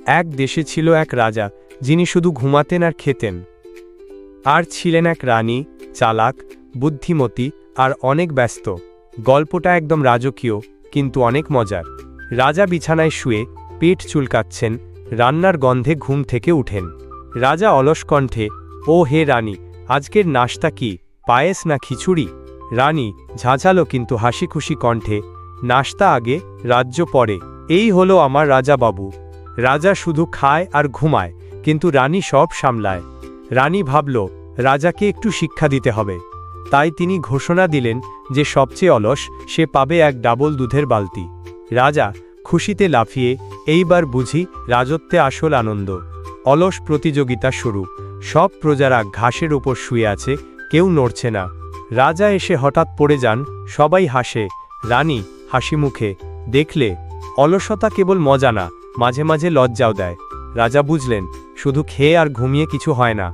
এক দেশে ছিল এক রাজা, যিনি শুধু ঘুমাতেন আর খেতেন। আর ছিলেন এক রানী, চালাক, বুদ্ধিমতী আর অনেক ব্যস্ত। গল্পটা একদম রাজকীয়, কিন্তু অনেক মজার। রাজা বিছানায় শুয়ে পেট চুলকাচ্ছেন, রান্নার গন্ধে ঘুম থেকে উঠেন। রাজা অলস কণ্ঠে, ও হে রানী, আজকের নাশতা কি, পায়েস না খিচুড়ি? রানী ঝাঁঝালো কিন্তু হাসিখুশি কণ্ঠে, নাশতা আগে, রাজ্য পরে। এই হলো আমার রাজা বাবু। রাজা শুধু খায় আর ঘুমায়, কিন্তু রানী সব সামলায়। রানী ভাবল, রাজাকে একটু শিক্ষা দিতে হবে। তাই তিনি ঘোষণা দিলেন যে সবচেয়ে অলস সে পাবে এক ডাবল দুধের বালতি। রাজা খুশিতে লাফিয়ে, এইবার বুঝি রাজত্বে আসল আনন্দ। অলস প্রতিযোগিতা শুরু। সব প্রজারা ঘাসের উপর শুয়ে আছে, কেউ নড়ছে না। রাজা এসে হঠাৎ পড়ে যান, সবাই হাসে। রানী হাসি মুখে, দেখলে, অলসতা কেবল মজা না, মাঝে মাঝে লজ্জাও দেয়। রাজা বুঝলেন, শুধু খেয়ে আর ঘুমিয়ে কিছু হয় না।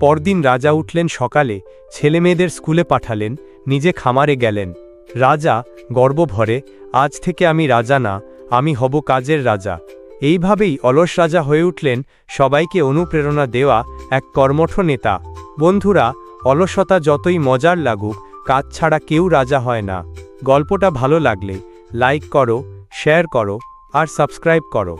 পরদিন রাজা উঠলেন সকালে, ছেলেমেয়েদের স্কুলে পাঠালেন, নিজে খামারে গেলেন। রাজা গর্ব ভরে, আজ থেকে আমি রাজা না, আমি হব কাজের রাজা। এইভাবেই অলস রাজা হয়ে উঠলেন সবাইকে অনুপ্রেরণা দেওয়া এক কর্মঠ নেতা। বন্ধুরা, অলসতা যতই মজার লাগুক, কাজ ছাড়া কেউ রাজা হয় না। গল্পটা ভালো লাগলে লাইক করো, শেয়ার করো আর সাবস্ক্রাইব করো।